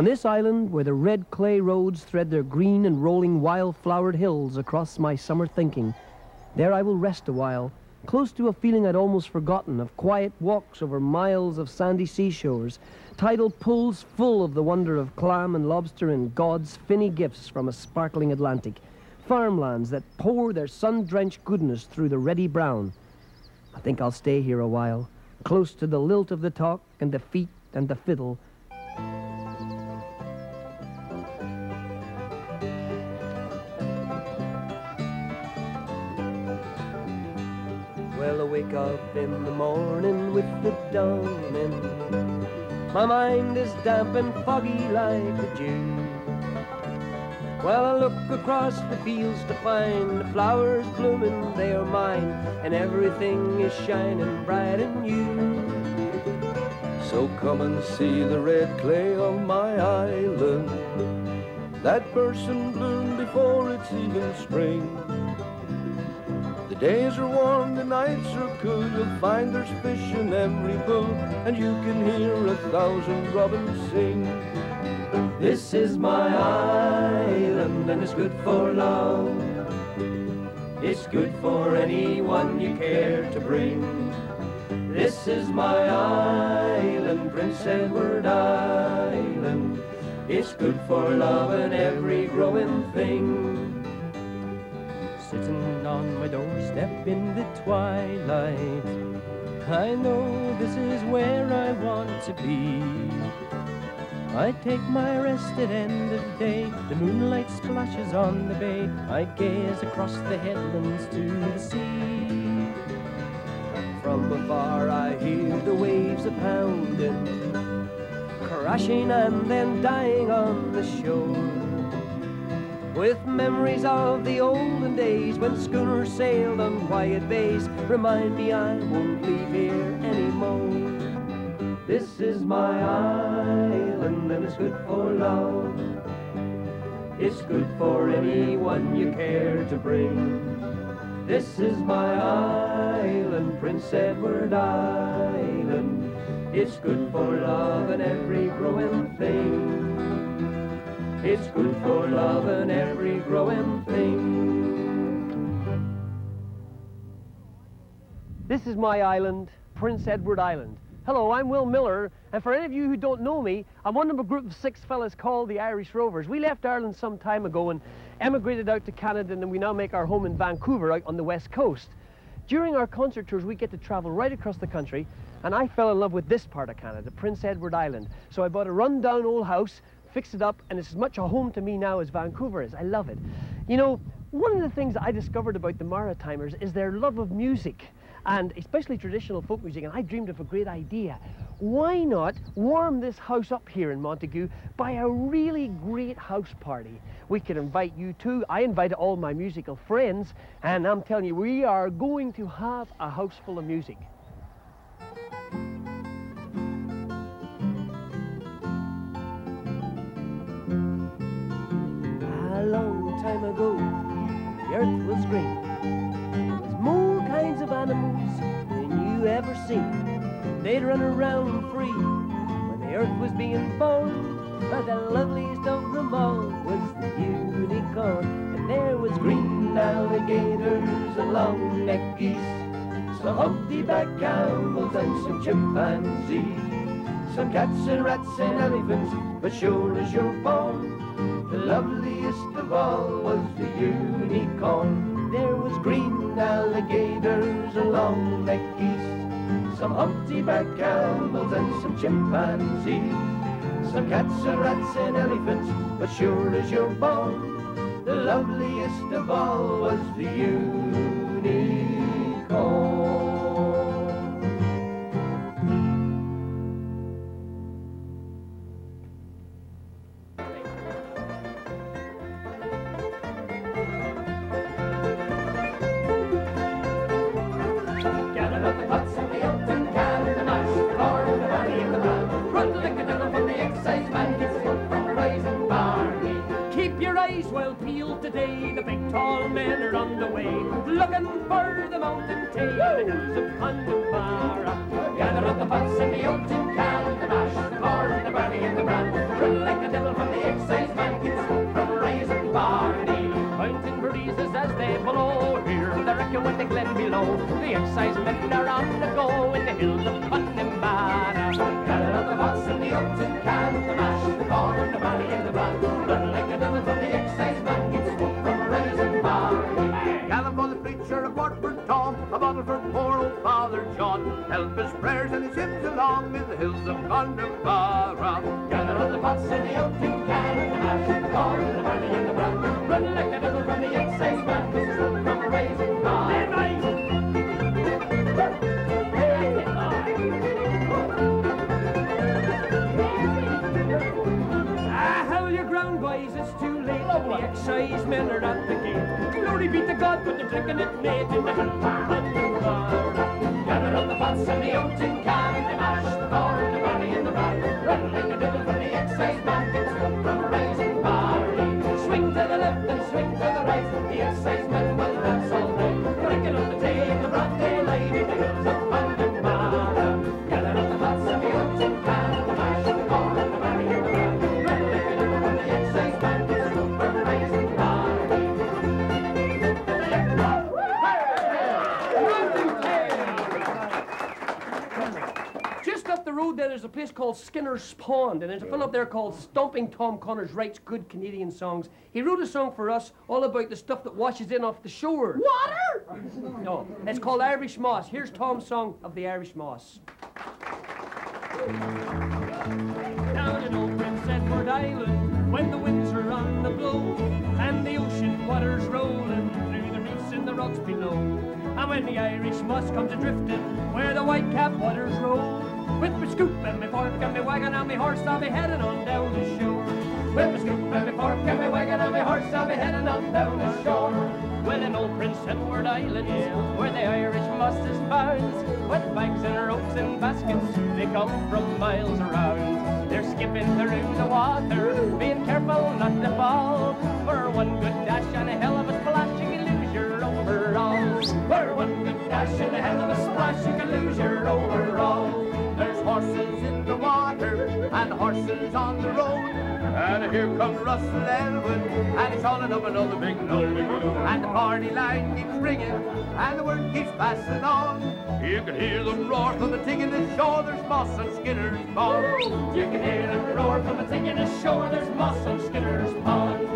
On this island, where the red clay roads thread their green and rolling wild-flowered hills across my summer thinking, there I will rest a while, close to a feeling I'd almost forgotten of quiet walks over miles of sandy seashores, tidal pools full of the wonder of clam and lobster and God's finny gifts from a sparkling Atlantic, farmlands that pour their sun-drenched goodness through the reddy brown. I think I'll stay here a while, close to the lilt of the talk and the feet and the fiddle. Well, I wake up in the morning with the dawning. My mind is damp and foggy like the dew. Well, I look across the fields to find the flowers blooming, they are mine, and everything is shining bright and new. So come and see the red clay of my island, that bursts in bloom before it's even spring. The days are warm, the nights are cool, you'll find there's fish in every pool, and you can hear 1,000 robins sing. This is my island, and it's good for love. It's good for anyone you care to bring. This is my island, Prince Edward Island. It's good for love and every growing thing. Sitting on my doorstep in the twilight, I know this is where I want to be. I take my rest at end of the day, the moonlight splashes on the bay, I gaze across the headlands to the sea. From afar I hear the waves a-pounding, crashing and then dying on the shore, with memories of the olden days when schooners sailed on quiet bays, remind me I won't leave here anymore. This is my island, and it's good for love. It's good for anyone you care to bring. This is my island, Prince Edward Island. It's good for love and every growing thing. It's good for love and every growing thing. This is my island, Prince Edward Island. Hello, I'm Will Miller, and for any of you who don't know me, I'm one of a group of 6 fellas called the Irish Rovers. We left Ireland some time ago and emigrated out to Canada, and we now make our home in Vancouver out on the west coast. During our concert tours, we get to travel right across the country, and I fell in love with this part of Canada, Prince Edward Island. So I bought a run-down old house, fixed it up, and it's as much a home to me now as Vancouver is. I love it. You know, one of the things I discovered about the Maritimers is their love of music, and especially traditional folk music, and I dreamed of a great idea. Why not warm this house up here in Montague by a really great house party? We could invite you too. I invited all my musical friends, and I'm telling you, we are going to have a house full of music. A long time ago, the earth was green. There was more kinds of animals than you ever seen. They'd run around free when the earth was being born, but the loveliest of them all was the unicorn. And there was green alligators and long-necked geese, some humpty-back camels and some chimpanzees, some cats and rats and elephants, but sure as you're born, the loveliest of all was the unicorn. There was green alligators and long-necked geese, some humpty-back camels and some chimpanzees, some cats and rats and elephants, but sure as you're born, the loveliest of all was the unicorn. Well peeled today, the big tall men are on the way, looking for the mountain tail, the hills of Connemara. Gather up the pots and the oats and can, the mash, the corn, the barley, money in the brand. Run like the devil from the excise man, gets swoop from rising Barney. Mountain breezes as they blow, hear the wreck when the glen below. The excise men are on the go in the hills of Connemara. Gather up the pots and the oats and can, the mash, the corn, the money in the brand. Run like the devil from the excise man, gets swoop from rising Barney. Gather for the preacher, a quart for Tom, a bottle for poor old Father John. Help his prayers and his hymns along in the hills of Connemara. Gather up the pots and the oats and can, the mash, the corn, the money in the brand. Run like the devil from the excise man, gets swoop from rising Barney. Boys, it's too late. The excise men are at the gate. Glory be to God, but they're drinking it late in the hill. Gather up the pots and the oats and can, the mash, the corn, the money in the brand. Run like the devil from the excise man, gets swoop from rising Barney. Swing to the left and swing to the right, the excise men will dance all night. Drinking up the day in the broad daylight in the hills of Connemara. Gather up the pots and the oats and can, the mash, the corn, the money in the brand. Run like the devil from the excise man, gets swoop from rising Barney. Just up the road there's a place called Skinner's Pond, and there's a fellow up there called Stomping Tom Connors, writes good Canadian songs. He wrote a song for us all about the stuff that washes in off the shore. Water? No, it's called Irish Moss. Here's Tom's song of the Irish Moss. Down in old Prince Edward Island, when the winds are on the blow, and the ocean waters rolling through the reefs in the rocks below, and when the Irish moss comes a-drifting where the white-capped waters roll, with my scoop and my fork and my wagon and my horse, I'll be heading on down the shore. With my scoop and my fork and my wagon and my horse, I'll be heading on down the shore. Well, in old Prince Edward Island, where the Irish moss is found, with bags and ropes and baskets, they come from miles around. They're skipping through the water, being careful not to fall. For one good dash and a hell of a splash, you can lose your overalls. For one good dash and a hell of a splash, you can lose your overalls. There's horses in the water and horses on the road, and here comes Russell Elwood, and he's hauling up another big load. And the party line keeps ringing, and the word keeps passing on. You can hear them roar from the tigging ashore, there's Moss and Skinner's Pond. You can hear them roar from the tigging ashore, there's Moss and Skinner's Pond.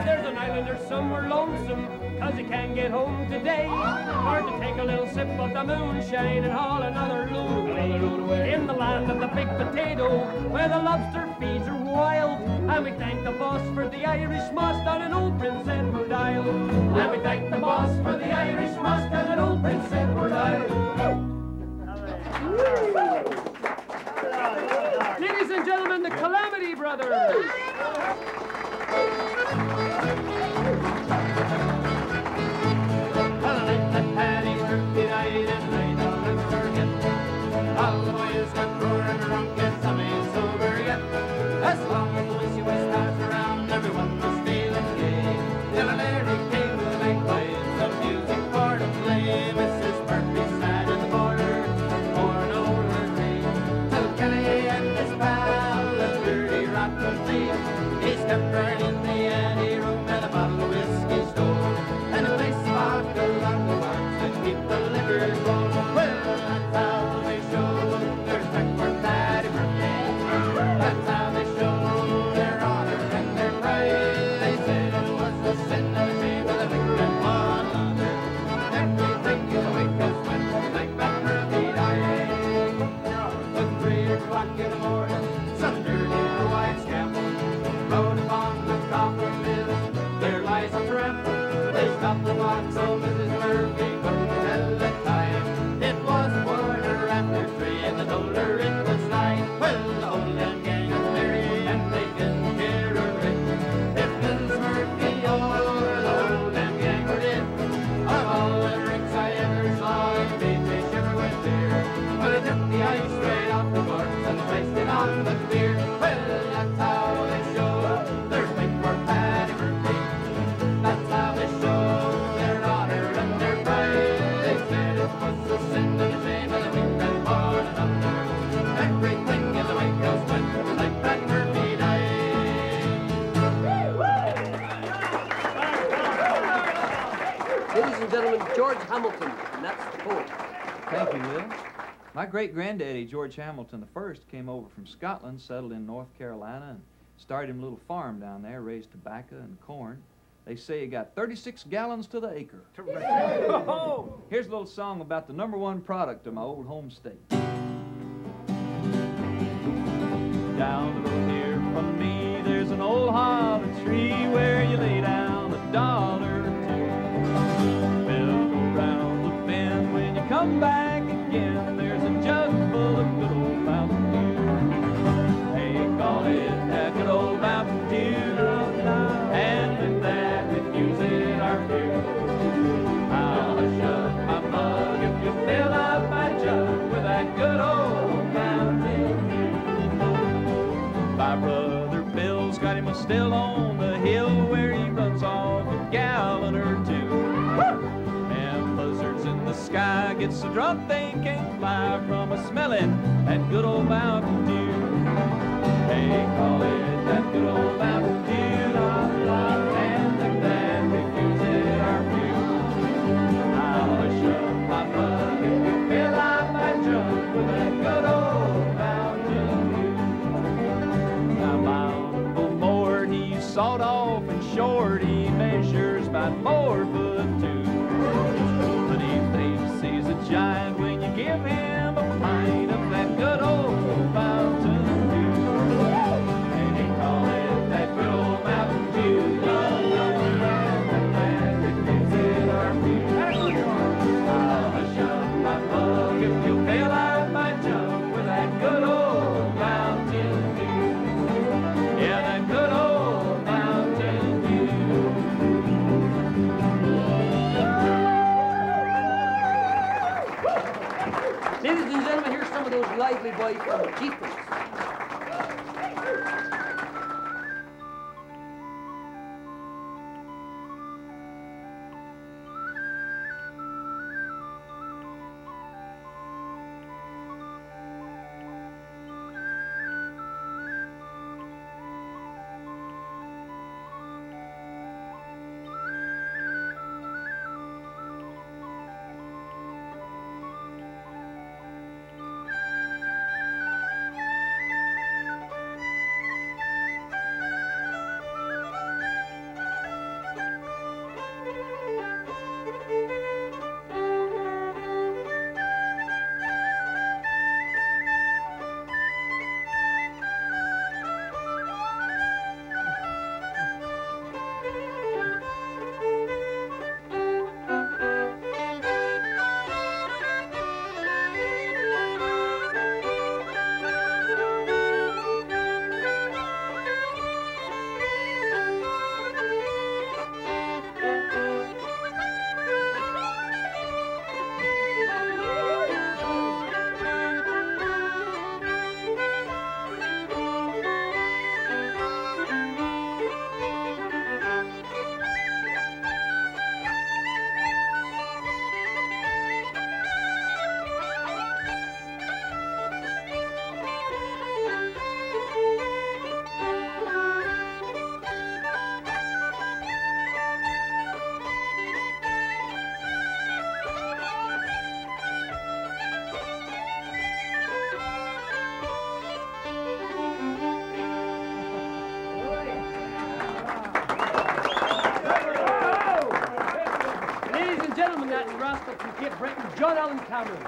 There's an islander somewhere lonesome, 'cause he can't get home today, or to take a little sip of the moonshine and haul another load away. In the land of the big potato, where the lobster feeds are wild, and we thank the boss for the Irish moss down in old Prince Edward Island. And we thank the boss for the Irish moss down in old Prince Edward Island. Ladies and gentlemen, the Calamity Brothers. Paddy worked the night and night, I'll never forget. All the boys got roaring drunk and some ain't sober yet. As long as the whiskey was passed around, everyone was feeling gay. Till a lady came to the magpie, some music for to play. Mrs. Murphy sat in the corner, pouring over her tea. Till Kelly and his pal, the dirty rotten thief, he stepped right in the anteroom and a bottle of whiskey stole, and a place sparkled on the box and keep the liquor cold. Well, that's how they show their respect for Paddy Murphy. That's how they show their honor and their pride. They said it was a sin and a shame of the victim one another. Everything in the wake us went like Pat Murphy died. At 3 o'clock in the morning, some dirty white scamp rode upon the gentlemen, George Hamilton, and that's the poet. Thank you, Will. My great-granddaddy, George Hamilton I, came over from Scotland, settled in North Carolina, and started him a little farm down there, raised tobacco and corn. They say he got 36 gallons to the acre. Here's a little song about the #1 product of my old home state. Down the road here from me, there's an old hollow tree where you lay down $1 or $2. Bells go round the bend when you come back again. There's a jug full of good old Mountain Dew. They call it that good old Mountain Dew, and with that refuse it our view. I'll hush up my mug if you fill up my jug with that good old Mountain Dew. My brother Bill's got him a still on the hill where he runs off a gallon or 2. And buzzards in the sky get so drunk they can't fly from a smelling that good old Mountain Dew. They call it that good old Mountain Dew, and if that refuse it our view. I'll hush up my mug if you fill out my jug with that good old Mountain Dew. Now my Uncle Mort, he's sawed off and short, he measures about 4'2". But he thinks he's a giant when you give him a pint of that good old Mountain Dew. And they call it that good old Mountain Dew. And it gives it our view. I'll hush up my mug if you'll fill out my jug with that good old Mountain Dew. Yeah, that good old Mountain Dew. Ladies and gentlemen, here's some of those lively boys from Jeepers. John Allen Cameron.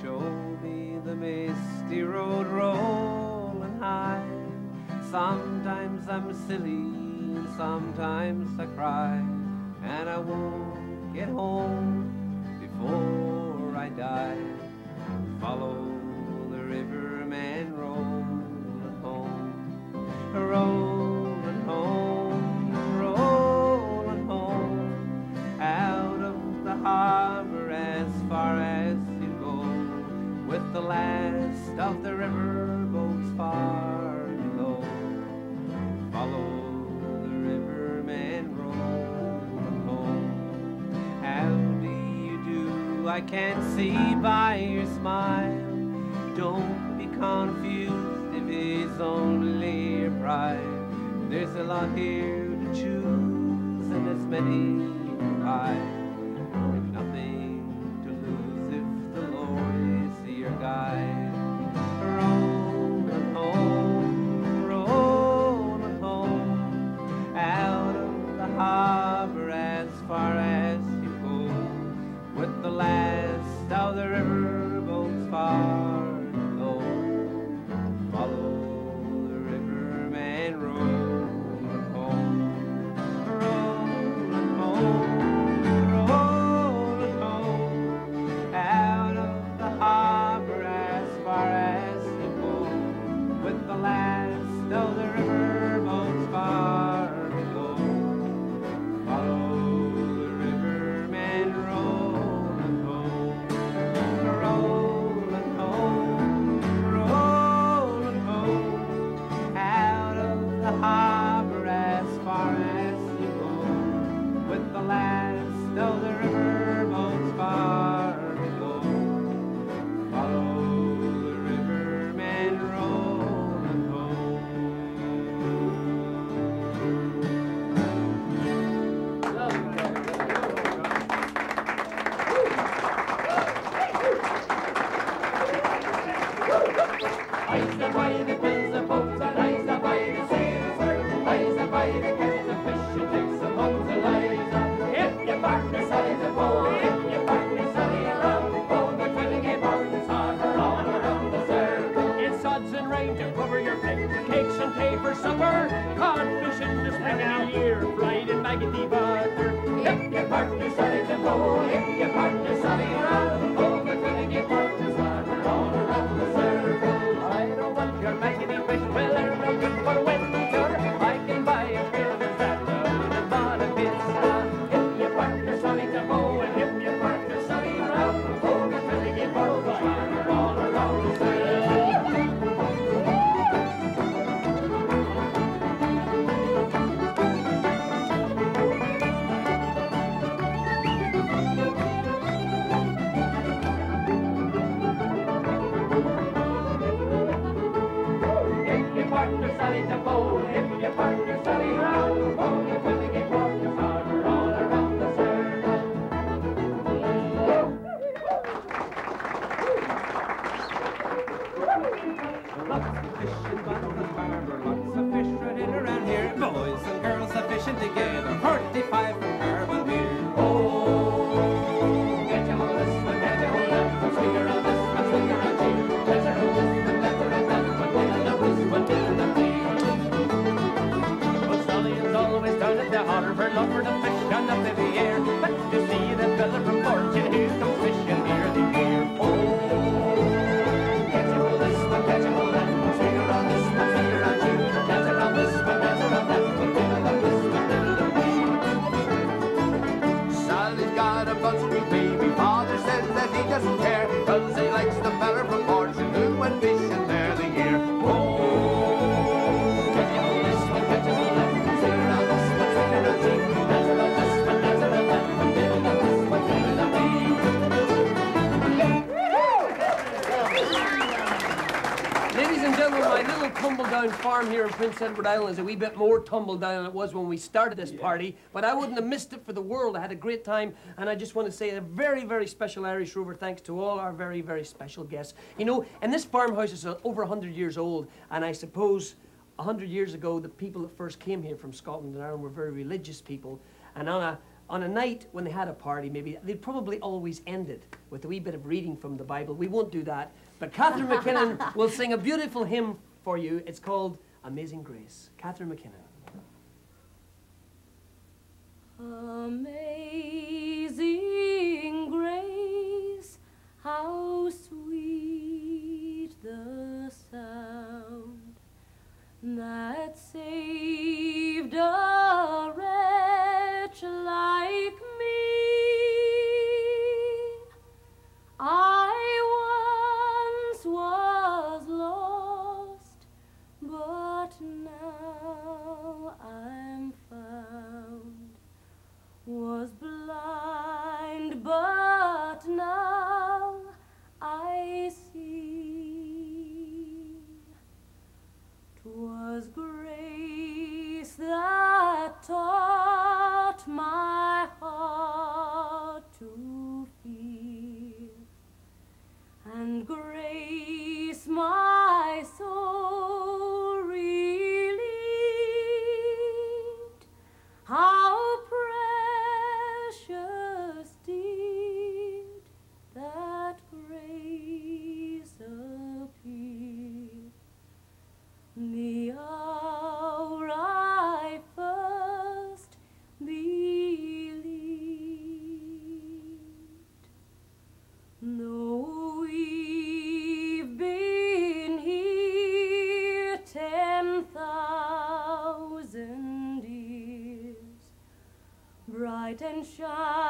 Show me the misty road rolling high. Sometimes I'm silly and sometimes I cry, and I won't get home before I die. Follow the river man rolling home, rolling home, rolling home, out of the harbor as far as you go, with the last of the river boats far below. Follow the river man rolling home. How do you do? I can't see by your smile. Don't be confused if it's only your pride. There's a lot here to choose, and as many buy. You've nothing to lose if the Lord is your guide. Rolling home, out of the harbor as far as you go, with the last of the river boats far below. Follow the riverman rolling home, out of the harbor as far as you go, with the last of the river boats far below. Follow the riverman rolling home, out of the harbor as far as you go, with the last of the river boats far below. Follow the riverman rolling home. Eyes that by the quills of boats, and eyes that by the sails, eyes that by the catch of fish, and takes among the lies. If your partner Sally the bow, if your partner Sally around, oh, the filling a partner's harbour all around the circle. It's suds and rain to cover your plate, cakes and tea for supper, codfish in the spring of the year, fried in maggoty butter. If your partner Sally the bow, if your partner Sally around, oh, the filling a partner's harbour all around the circle. I don't want your maggoty fish, well, they're no good for winter. I can buy a pair of that out of bottom pizza. If your partner Sally to bow, and if your partner Sally around, oh, the filling a partner's harbour all around the circle. If your partner Sally to bow, if your partner Sally round, oh, the filling a partner's harbour all around the circle. Lots of fishing by the harbor, lots of fish running around here. Boys and girls are fishing together, 45 from Carbon Pier. Oh, get you hold this one, get you hold that one, swing around this one, swing around you. Get you hold this one, get you hold that one, diddle up this one, diddle up thee. But Sally is always down at the harbour, look for the fish and up in the air. But to see the fella from Fortune, here comes fishing near the pier. Oh, get you hold this one, get you hold that one, swing around this one, swing around you. Get around this one, get around that one, diddle up this one, diddle up thee. Sally's got a buzzing baby. Father says that he doesn't care, 'cause he likes the fella from Fortune who went fishing there the year. Oh, get you hold this one, get you hold that one, swing around this one, swing around you. Get around this one, get around that one, diddle up this one, diddle up thee. Ladies and gentlemen, my little tumble-down farm here in Prince Edward Island is a wee bit more tumble-down than it was when we started this party, but I wouldn't have missed it for the world. I had a great time, and I just want to say a very, very special Irish Rover thanks to all our very, very special guests. You know, and this farmhouse is over 100 years old, and I suppose 100 years ago, the people that first came here from Scotland and Ireland were very religious people, and on a night when they had a party, maybe they'd probably always end it with a wee bit of reading from the Bible. We won't do that, but Catherine McKinnon will sing a beautiful hymn for you. It's called Amazing Grace. Catherine McKinnon. Amazing grace, how sweet the sound that saved a wretch like me. I once was lost, but now I'm found. Was blind, but now I grace my soul relieved. How precious did that grace appear the hour I first believed. Though we've been here 10,000 years, bright and shining